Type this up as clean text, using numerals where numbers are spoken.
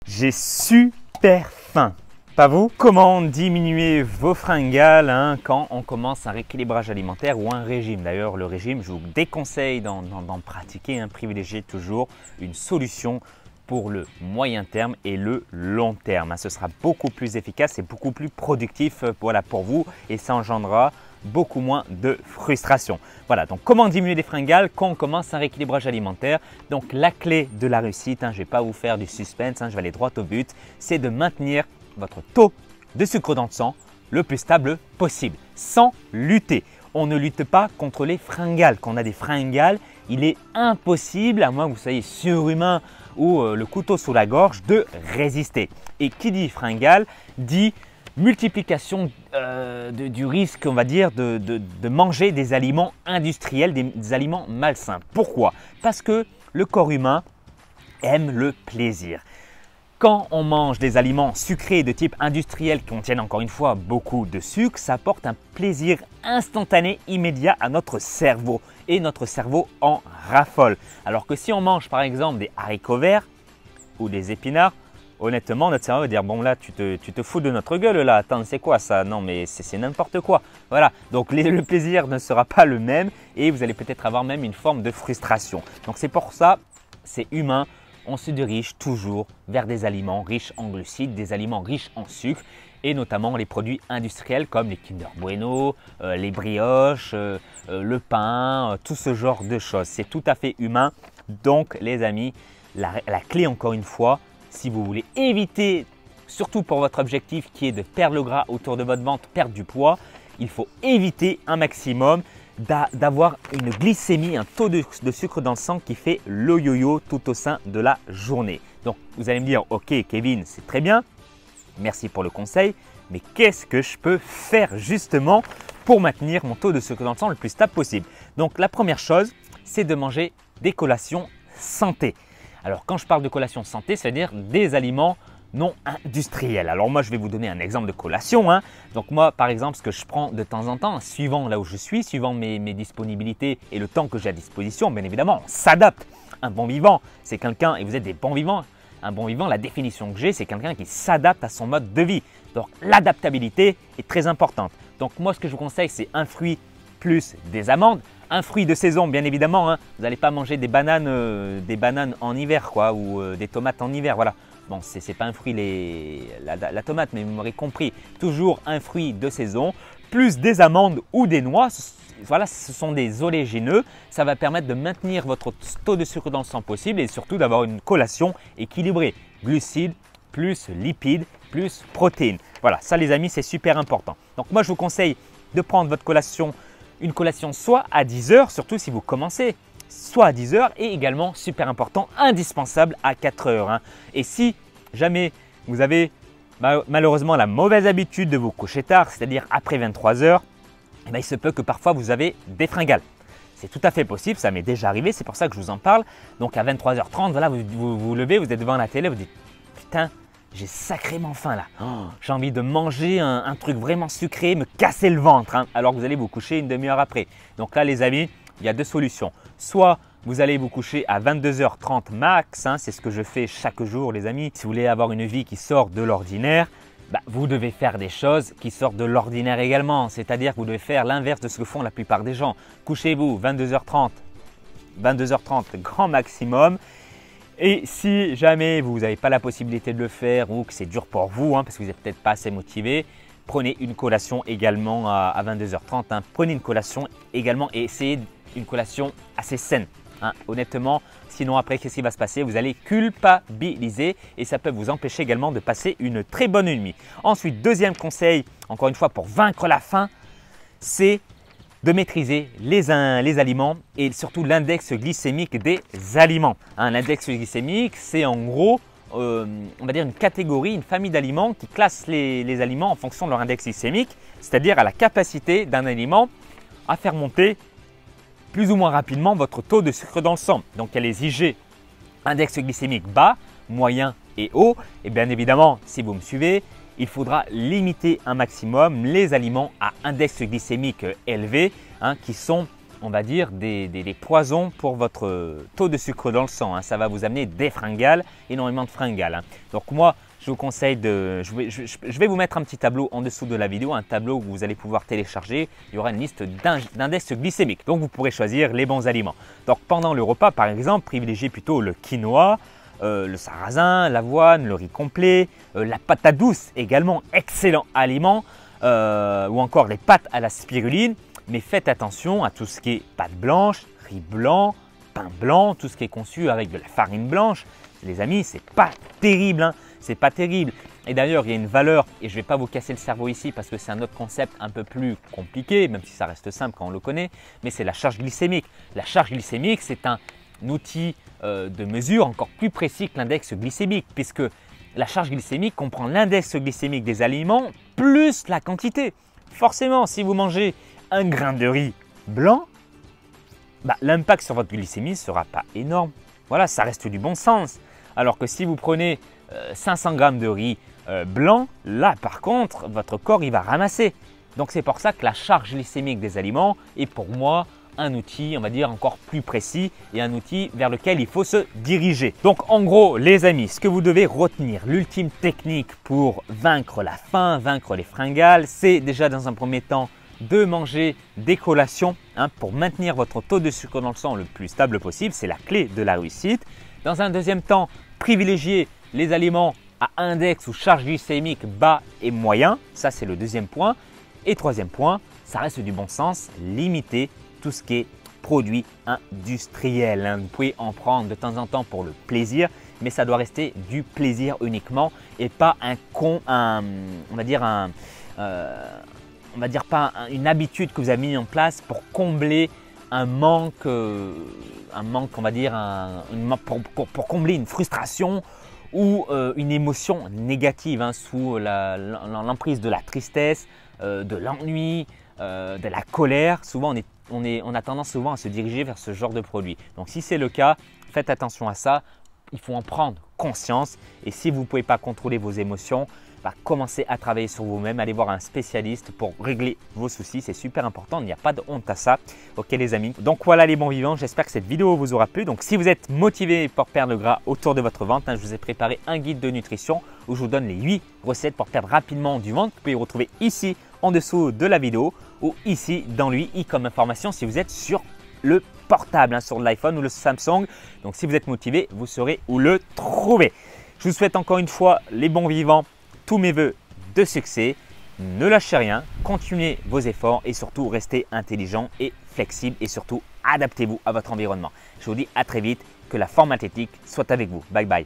J'ai super faim. Pas vous? Comment diminuer vos fringales quand on commence un rééquilibrage alimentaire ou un régime? D'ailleurs, le régime, je vous déconseille d'en pratiquer. Privilégiez toujours une solution pour le moyen terme et le long terme. Ce sera beaucoup plus efficace et beaucoup plus productif pour vous et ça engendrera beaucoup moins de frustration. Voilà, donc comment diminuer les fringales quand on commence un rééquilibrage alimentaire? Donc la clé de la réussite, je ne vais pas vous faire du suspense, je vais aller droit au but, c'est de maintenir votre taux de sucre dans le sang le plus stable possible, sans lutter. On ne lutte pas contre les fringales. Quand on a des fringales, il est impossible, à moins que vous soyez surhumain ou le couteau sous la gorge, de résister. Et qui dit fringale dit multiplication du risque, on va dire, de manger des aliments industriels, des aliments malsains. Pourquoi? Parce que le corps humain aime le plaisir. Quand on mange des aliments sucrés de type industriel qui contiennent encore une fois beaucoup de sucre, ça apporte un plaisir instantané, immédiat à notre cerveau et notre cerveau en raffole. Alors que si on mange par exemple des haricots verts ou des épinards, honnêtement notre cerveau va dire bon là tu te fous de notre gueule là, attends c'est quoi ça? Non mais c'est n'importe quoi. Voilà, donc le plaisir ne sera pas le même et vous allez peut-être avoir même une forme de frustration. Donc c'est pour ça, c'est humain. On se dirige toujours vers des aliments riches en glucides, des aliments riches en sucre et notamment les produits industriels comme les Kinder Bueno, les brioches, le pain, tout ce genre de choses. C'est tout à fait humain. Donc les amis, la clé encore une fois, si vous voulez éviter, surtout pour votre objectif qui est de perdre le gras autour de votre ventre, perdre du poids, il faut éviter un maximum d'avoir une glycémie, un taux de sucre dans le sang qui fait le yo-yo tout au sein de la journée. Donc vous allez me dire, ok Kevin, c'est très bien, merci pour le conseil, mais qu'est-ce que je peux faire justement pour maintenir mon taux de sucre dans le sang le plus stable possible? Donc la première chose, c'est de manger des collations santé. Alors quand je parle de collations santé, c'est-à-dire des aliments non industriels. Alors moi, je vais vous donner un exemple de collation. Donc moi, par exemple, ce que je prends de temps en temps, suivant là où je suis, suivant mes disponibilités et le temps que j'ai à disposition, bien évidemment, on s'adapte. Un bon vivant, c'est quelqu'un, et vous êtes des bons vivants, un bon vivant, la définition que j'ai, c'est quelqu'un qui s'adapte à son mode de vie. Donc l'adaptabilité est très importante. Donc moi, ce que je vous conseille, c'est un fruit plus des amandes. Un fruit de saison, bien évidemment. Vous n'allez pas manger des bananes en hiver quoi, ou des tomates en hiver. Voilà. Bon, ce n'est pas un fruit la tomate, mais vous m'aurez compris. Toujours un fruit de saison, plus des amandes ou des noix. Voilà, ce sont des oléagineux. Ça va permettre de maintenir votre taux de sucre dans le sang possible et surtout d'avoir une collation équilibrée. Glucides plus lipides plus protéines. Voilà, ça les amis, c'est super important. Donc moi, je vous conseille de prendre votre collation, une collation soit à 10 heures, surtout si vous commencez, soit à 10 heures et également, super important, indispensable à 4 heures. Et si jamais vous avez malheureusement la mauvaise habitude de vous coucher tard, c'est-à-dire après 23 heures, il se peut que parfois vous avez des fringales. C'est tout à fait possible, ça m'est déjà arrivé, c'est pour ça que je vous en parle. Donc à 23h30, voilà, vous vous levez, vous êtes devant la télé, vous dites « Putain, j'ai sacrément faim là, j'ai envie de manger un truc vraiment sucré, me casser le ventre alors que vous allez vous coucher une demi-heure après. » Donc là les amis, il y a deux solutions. Soit vous allez vous coucher à 22h30 max, c'est ce que je fais chaque jour les amis. Si vous voulez avoir une vie qui sort de l'ordinaire, vous devez faire des choses qui sortent de l'ordinaire également. C'est-à-dire que vous devez faire l'inverse de ce que font la plupart des gens. Couchez-vous 22h30 grand maximum. Et si jamais vous n'avez pas la possibilité de le faire ou que c'est dur pour vous, parce que vous n'êtes peut-être pas assez motivé, prenez une collation également à 22h30. Prenez une collation également et essayez une collation assez saine. Honnêtement, sinon après qu'est-ce qui va se passer? Vous allez culpabiliser et ça peut vous empêcher également de passer une très bonne nuit. Ensuite, deuxième conseil, encore une fois pour vaincre la faim, c'est de maîtriser les aliments et surtout l'index glycémique des aliments. L'index glycémique, c'est en gros, on va dire une catégorie, une famille d'aliments qui classe les aliments en fonction de leur index glycémique, c'est-à-dire à la capacité d'un aliment à faire monter plus ou moins rapidement votre taux de sucre dans le sang. Donc il y a les IG, index glycémique bas, moyen et haut. Et bien évidemment, si vous me suivez, il faudra limiter un maximum les aliments à index glycémique élevé qui sont, on va dire, des poisons pour votre taux de sucre dans le sang. Hein. Ça va vous amener des fringales, énormément de fringales. Hein. Donc moi, je vous conseille de… Je vais vous mettre un petit tableau en dessous de la vidéo, un tableau que vous allez pouvoir télécharger. Il y aura une liste d'index glycémiques. Donc vous pourrez choisir les bons aliments. Donc pendant le repas, par exemple, privilégiez plutôt le quinoa, le sarrasin, l'avoine, le riz complet, la patate douce également, excellent aliment, ou encore les pâtes à la spiruline. Mais faites attention à tout ce qui est pâte blanche, riz blanc, pain blanc, tout ce qui est conçu avec de la farine blanche. Les amis, c'est pas terrible, hein. C'est pas terrible. Et d'ailleurs, il y a une valeur, et je ne vais pas vous casser le cerveau ici parce que c'est un autre concept un peu plus compliqué, même si ça reste simple quand on le connaît, mais c'est la charge glycémique. La charge glycémique, c'est un outil de mesure encore plus précis que l'index glycémique, puisque la charge glycémique comprend l'index glycémique des aliments plus la quantité. Forcément, si vous mangez un grain de riz blanc, l'impact sur votre glycémie ne sera pas énorme. Voilà, ça reste du bon sens. Alors que si vous prenez 500 g de riz blanc, là par contre, votre corps il va ramasser. Donc c'est pour ça que la charge glycémique des aliments est pour moi un outil, on va dire, encore plus précis et un outil vers lequel il faut se diriger. Donc en gros, les amis, ce que vous devez retenir, l'ultime technique pour vaincre la faim, vaincre les fringales, c'est déjà dans un premier temps de manger des collations pour maintenir votre taux de sucre dans le sang le plus stable possible. C'est la clé de la réussite. Dans un deuxième temps, privilégier les aliments à index ou charge glycémique bas et moyen. Ça, c'est le deuxième point. Et troisième point, ça reste du bon sens, limiter tout ce qui est produits industriels. Vous pouvez en prendre de temps en temps pour le plaisir, mais ça doit rester du plaisir uniquement et pas une habitude que vous avez mis en place pour combler un manque, on va dire, pour combler une frustration ou une émotion négative sous l'emprise de la tristesse, de l'ennui, de la colère. Souvent, on a tendance souvent à se diriger vers ce genre de produit. Donc, si c'est le cas, faites attention à ça. Il faut en prendre conscience. Et si vous ne pouvez pas contrôler vos émotions, commencez à travailler sur vous-même, allez voir un spécialiste pour régler vos soucis, c'est super important, il n'y a pas de honte à ça. Ok les amis, donc voilà les bons vivants, j'espère que cette vidéo vous aura plu. Donc si vous êtes motivé pour perdre le gras autour de votre ventre, je vous ai préparé un guide de nutrition où je vous donne les 8 recettes pour perdre rapidement du ventre. Vous pouvez retrouver ici en dessous de la vidéo ou ici dans le i comme information si vous êtes sur le portable, sur l'iPhone ou le Samsung. Donc si vous êtes motivé, vous saurez où le trouver. Je vous souhaite encore une fois les bons vivants, tous mes voeux de succès. Ne lâchez rien, continuez vos efforts et surtout restez intelligent et flexible et surtout adaptez-vous à votre environnement. Je vous dis à très vite, que la forme athlétique soit avec vous. Bye bye.